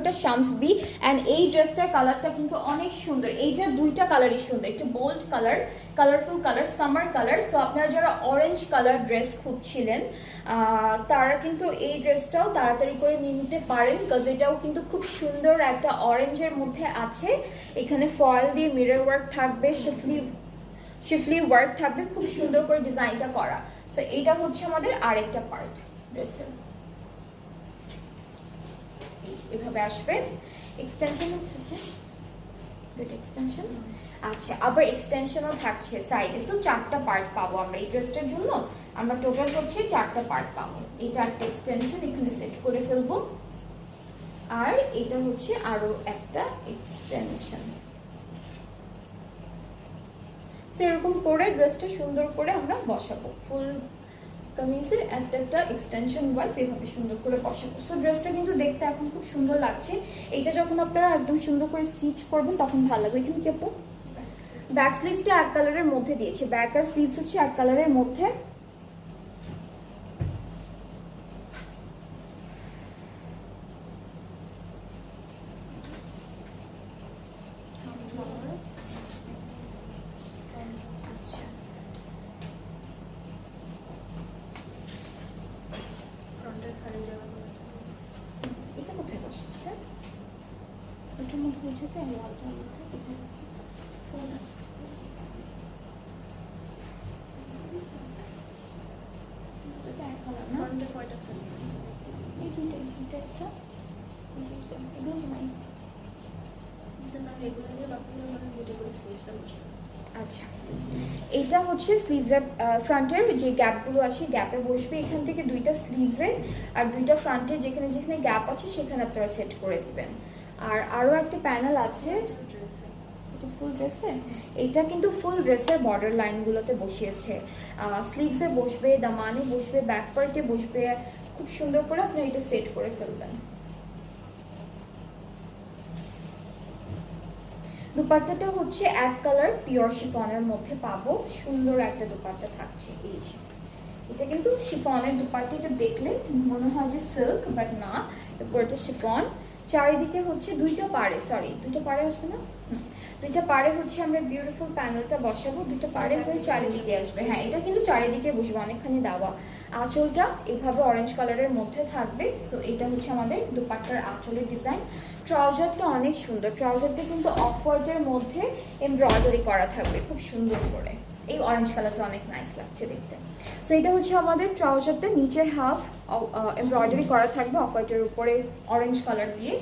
এটা Shams B. And এই ড্রেসটার কালারটা কিন্তু অনেক সুন্দর, এইটার দুইটা কালারই সুন্দর, একটু bold colour, colourful colour, summer colour. So আপনারা যারা অরেঞ্জ কালার ড্রেস খুঁজছিলেন তারা কিন্তু এই ড্রেসটাও তাড়াতাড়ি করে নিয়ে নিতে পারেন, বিকজ এটাও কিন্তু খুব সুন্দর একটা অরেঞ্জের মধ্যে আছে। এখানে ফয়েল দিয়ে মিরর ওয়ার্ক থাকবে, শিফলি ওয়ার্ক থাকবে, খুব সুন্দর করে ডিজাইনটা করা। সো এইটা হচ্ছে আমাদের আরেকটা পার্ট ড্রেসের, এভাবে আসবে। এক্সটেনশন হচ্ছে দুটো এক্সটেনশন, আচ্ছা আবার এক্সটেনশনও থাকছে সাইডে। সো 4টা পার্ট পাবো আমরা এই ড্রেসটার জন্য, আমরা টোটাল হচ্ছে 4টা পার্ট পাবো। এটা একটা এক্সটেনশন এখানে সেট করে ফেলবো, আর এটা হচ্ছে আরো একটা এক্সটেনশন। সেরকম করে ড্রেসটা সুন্দর করে আমরা বসাবো, ফুল কামিজের একটা এক্সটেনশন ওয়াইজ এভাবে সুন্দর করে বসাবো। সো ড্রেসটা কিন্তু দেখতে এখন খুব সুন্দর লাগছে। এটা যখন আপনারা একদম সুন্দর করে স্টিচ করবেন তখন ভালো লাগবে। এখানে কি আপু ব্যাক স্লিভসটা এক কালারের মধ্যে দিয়েছে, ব্যাক আর স্লিভস হচ্ছে এক কালারের মধ্যে। এটা কোথায় বসেছে? ওটার মধ্যে বসেছে, আমি লালটার মধ্যে কোথায় আছে? এই দুইটা একটা আচ্ছা, এটা হচ্ছে স্লিভসের ফ্রন্টের যে গ্যাপগুলো আছে গ্যাপে বসবে, এখান থেকে দুইটা স্লিভসে আর দুইটা ফ্রন্টের যেখানে যেখানে গ্যাপ আছে সেখানে আপনারা সেট করে দিবেন। আর আরও একটা প্যানেল আছে ফুল ড্রেসে, এটা কিন্তু ফুল ড্রেসের বর্ডার লাইনগুলোতে বসিয়েছে, স্লিভসে বসবে, দামানে বসবে, ব্যাক পার্টে বসবে, খুব সুন্দর করে আপনি এটা সেট করে ফেলবেন। দুপাট্টাটা হচ্ছে এক কালার পিওর শিফনের মধ্যে পাবো, সুন্দর একটা দুপাট্টা থাকছে। এই যে এটা কিন্তু শিফনের দুপাট্টা, এটা দেখলে মনে হয় যে সিল্ক, বাট না, তো পুরোটা শিফন। চারিদিকে হচ্ছে দুইটা পাড়ে, সরি দুইটা পাড়ে আসবে না, দুইটা পাড়ে হচ্ছে আমরা বিউটিফুল প্যানেলটা বসাবো, দুইটা পাড়ে হয়ে চারিদিকে আসবে। হ্যাঁ, এটা কিন্তু চারিদিকে বসবে, অনেকখানি দেওয়া। আঁচলটা এভাবে অরেঞ্জ কালারের মধ্যে থাকবে। সো এটা হচ্ছে আমাদের দুপাট্টার আঁচলের ডিজাইন। ট্রাউজারটা অনেক সুন্দর, ট্রাউজারটা কিন্তু অফ হোয়াইটের মধ্যে এমব্রয়ডারি করা থাকবে খুব সুন্দর করে। এই অরেঞ্জ কালারটা অনেক নাইস লাগছে দেখতে। সো এটা হচ্ছে আমাদের ট্রাউজারটা, নিচের হাফ এমব্রয়ডারি করা থাকবে অফ হোয়াইটের উপরে অরেঞ্জ কালার দিয়ে,